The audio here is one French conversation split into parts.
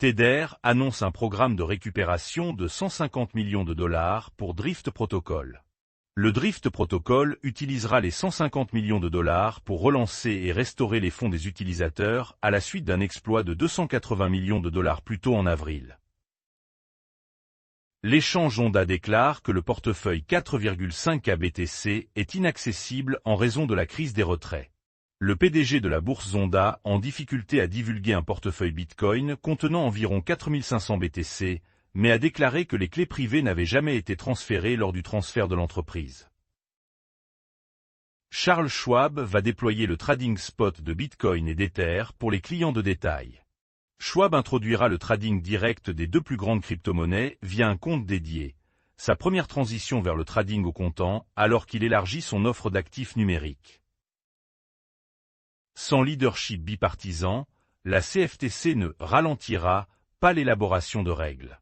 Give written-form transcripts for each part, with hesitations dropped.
Tether annonce un programme de récupération de 150 millions de dollars pour Drift Protocol. Le Drift Protocol utilisera les 150 millions de dollars pour relancer et restaurer les fonds des utilisateurs à la suite d'un exploit de 280 millions de dollars plus tôt en avril. L'échange Zonda déclare que le portefeuille 4,5K BTC est inaccessible en raison de la crise des retraits. Le PDG de la bourse Zonda en difficulté à divulguer un portefeuille Bitcoin contenant environ 4500 BTC, mais a déclaré que les clés privées n'avaient jamais été transférées lors du transfert de l'entreprise. Charles Schwab va déployer le trading spot de Bitcoin et d'Ether pour les clients de détail. Schwab introduira le trading direct des deux plus grandes crypto-monnaies via un compte dédié, sa première transition vers le trading au comptant alors qu'il élargit son offre d'actifs numériques. Sans leadership bipartisan, la CFTC ne ralentira pas l'élaboration de règles.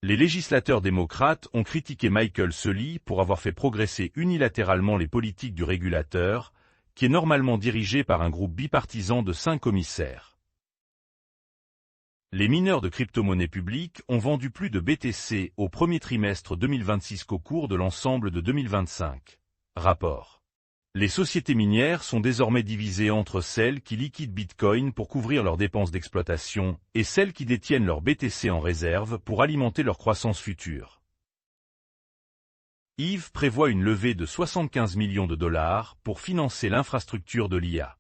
Les législateurs démocrates ont critiqué Michael Sully pour avoir fait progresser unilatéralement les politiques du régulateur, qui est normalement dirigé par un groupe bipartisan de 5 commissaires. Les mineurs de crypto-monnaies publiques ont vendu plus de BTC au premier trimestre 2026 qu'au cours de l'ensemble de 2025. Rapport. Les sociétés minières sont désormais divisées entre celles qui liquident Bitcoin pour couvrir leurs dépenses d'exploitation et celles qui détiennent leur BTC en réserve pour alimenter leur croissance future. Eve prévoit une levée de 75 millions de dollars pour financer l'infrastructure de l'IA.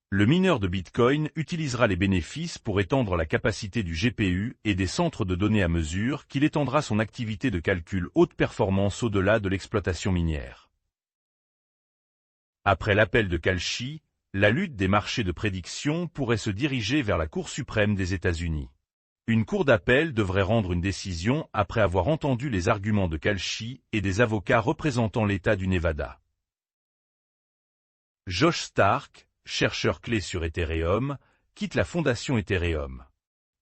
Le mineur de Bitcoin utilisera les bénéfices pour étendre la capacité du GPU et des centres de données à mesure qu'il étendra son activité de calcul haute performance au-delà de l'exploitation minière. Après l'appel de Kalshi, la lutte des marchés de prédiction pourrait se diriger vers la Cour suprême des États-Unis. Une cour d'appel devrait rendre une décision après avoir entendu les arguments de Kalshi et des avocats représentant l'État du Nevada. Josh Stark, chercheur clé sur Ethereum, quitte la fondation Ethereum.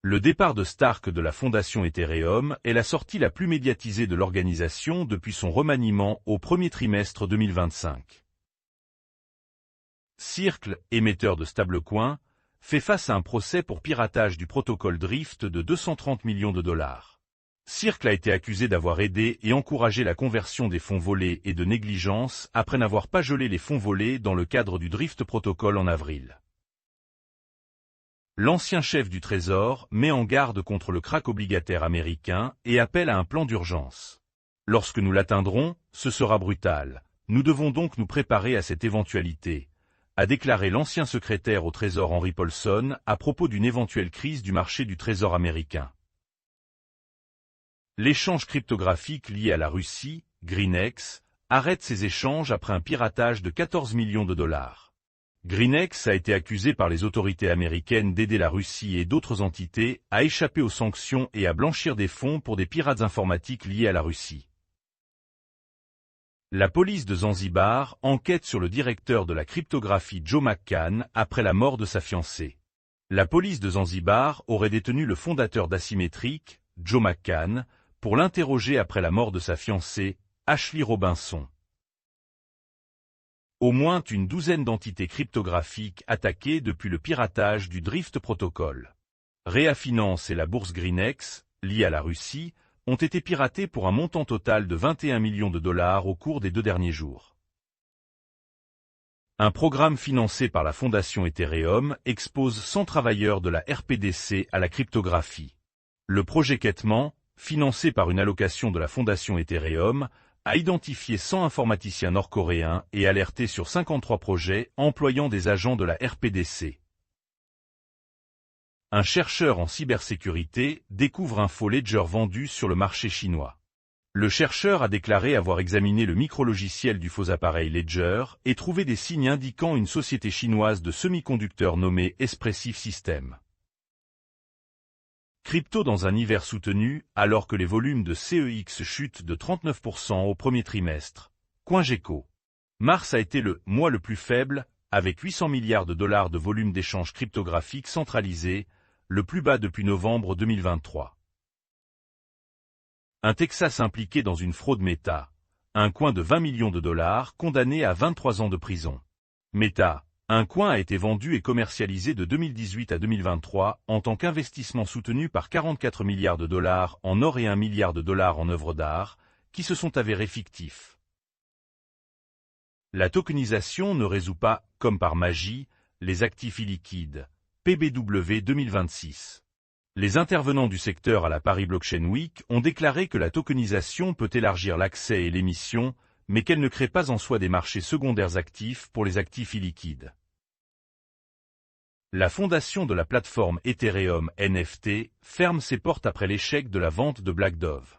Le départ de Stark de la fondation Ethereum est la sortie la plus médiatisée de l'organisation depuis son remaniement au premier trimestre 2025. Circle, émetteur de stablecoins, fait face à un procès pour piratage du protocole Drift de 230 millions de dollars. Circle a été accusé d'avoir aidé et encouragé la conversion des fonds volés et de négligence après n'avoir pas gelé les fonds volés dans le cadre du Drift Protocol en avril. L'ancien chef du Trésor met en garde contre le krach obligataire américain et appelle à un plan d'urgence. Lorsque nous l'atteindrons, ce sera brutal. Nous devons donc nous préparer à cette éventualité, a déclaré l'ancien secrétaire au Trésor Henry Paulson à propos d'une éventuelle crise du marché du Trésor américain. L'échange cryptographique lié à la Russie, GreenX, arrête ses échanges après un piratage de 14 millions de dollars. GreenX a été accusé par les autorités américaines d'aider la Russie et d'autres entités à échapper aux sanctions et à blanchir des fonds pour des pirates informatiques liés à la Russie. La police de Zanzibar enquête sur le directeur de la cryptographie Joe McCann après la mort de sa fiancée. La police de Zanzibar aurait détenu le fondateur d'Asymmetric, Joe McCann, pour l'interroger après la mort de sa fiancée, Ashley Robinson. Au moins une douzaine d'entités cryptographiques attaquées depuis le piratage du Drift Protocol. Rea Finance et la bourse GreenX, liées à la Russie, ont été piratés pour un montant total de 21 millions de dollars au cours des 2 derniers jours. Un programme financé par la fondation Ethereum expose 100 travailleurs de la RPDC à la cryptographie. Le projet Ketman, financé par une allocation de la fondation Ethereum, a identifié 100 informaticiens nord-coréens et alerté sur 53 projets employant des agents de la RPDC. Un chercheur en cybersécurité découvre un faux ledger vendu sur le marché chinois. Le chercheur a déclaré avoir examiné le micrologiciel du faux appareil Ledger et trouvé des signes indiquant une société chinoise de semi-conducteurs nommée Espressif Systems. Crypto dans un hiver soutenu alors que les volumes de CEX chutent de 39% au premier trimestre. CoinGecko. Mars a été le mois le plus faible, avec 800 milliards de dollars de volume d'échanges cryptographiques centralisés, le plus bas depuis novembre 2023. Un Texas impliqué dans une fraude Meta, un coin de 20 millions de dollars condamné à 23 ans de prison. Meta, Un coin a été vendu et commercialisé de 2018 à 2023 en tant qu'investissement soutenu par 44 milliards de dollars en or et 1 milliard de dollars en œuvres d'art, qui se sont avérés fictifs. La tokenisation ne résout pas, comme par magie, les actifs illiquides. PBW 2026. Les intervenants du secteur à la Paris Blockchain Week ont déclaré que la tokenisation peut élargir l'accès et l'émission, mais qu'elle ne crée pas en soi des marchés secondaires actifs pour les actifs illiquides. La fondation de la plateforme Ethereum NFT ferme ses portes après l'échec de la vente de Black Dove.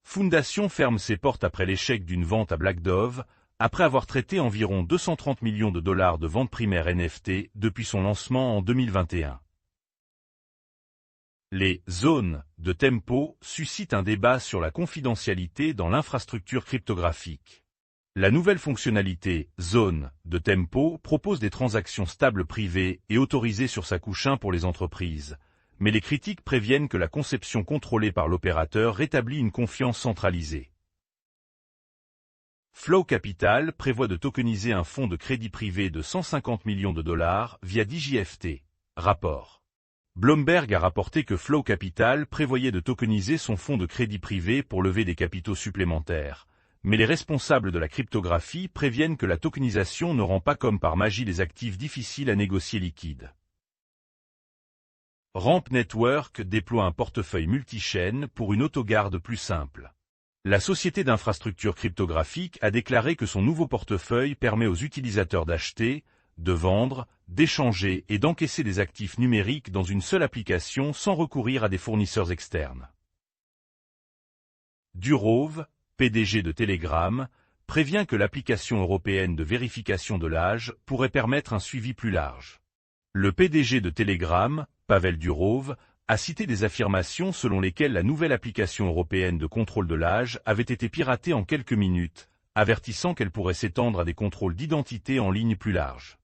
Foundation ferme ses portes après l'échec d'une vente à Black Dove, après avoir traité environ 230 millions de dollars de ventes primaires NFT depuis son lancement en 2021. Les zones de tempo suscitent un débat sur la confidentialité dans l'infrastructure cryptographique. La nouvelle fonctionnalité zone de tempo propose des transactions stables privées et autorisées sur sa couche 1 pour les entreprises, mais les critiques préviennent que la conception contrôlée par l'opérateur rétablit une confiance centralisée. Flow Capital prévoit de tokeniser un fonds de crédit privé de 150 millions de dollars via DigiFT. Rapport. Bloomberg a rapporté que Flow Capital prévoyait de tokeniser son fonds de crédit privé pour lever des capitaux supplémentaires, mais les responsables de la cryptographie préviennent que la tokenisation ne rend pas comme par magie les actifs difficiles à négocier liquides. Ramp Network déploie un portefeuille multichaîne pour une autogarde plus simple. La société d'infrastructure cryptographique a déclaré que son nouveau portefeuille permet aux utilisateurs d'acheter, de vendre, d'échanger et d'encaisser des actifs numériques dans une seule application sans recourir à des fournisseurs externes. Durov, PDG de Telegram, prévient que l'application européenne de vérification de l'âge pourrait permettre un suivi plus large. Le PDG de Telegram, Pavel Durov, a cité des affirmations selon lesquelles la nouvelle application européenne de contrôle de l'âge avait été piratée en quelques minutes, avertissant qu'elle pourrait s'étendre à des contrôles d'identité en ligne plus larges.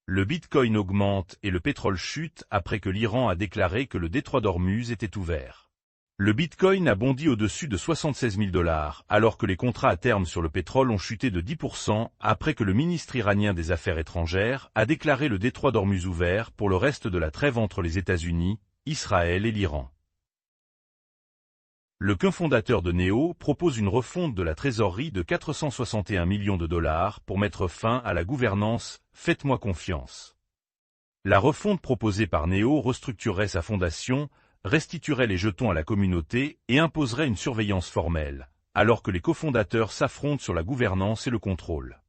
Le Bitcoin augmente et le pétrole chute après que l'Iran a déclaré que le détroit d'Ormuz était ouvert. Le Bitcoin a bondi au-dessus de 76 000 $, alors que les contrats à terme sur le pétrole ont chuté de 10% après que le ministre iranien des Affaires étrangères a déclaré le détroit d'Ormuz ouvert pour le reste de la trêve entre les États-Unis, Israël et l'Iran. Le cofondateur de Neo propose une refonte de la trésorerie de 461 millions de dollars pour mettre fin à la gouvernance « Faites-moi confiance ». La refonte proposée par Neo restructurerait sa fondation, restituerait les jetons à la communauté et imposerait une surveillance formelle, alors que les cofondateurs s'affrontent sur la gouvernance et le contrôle.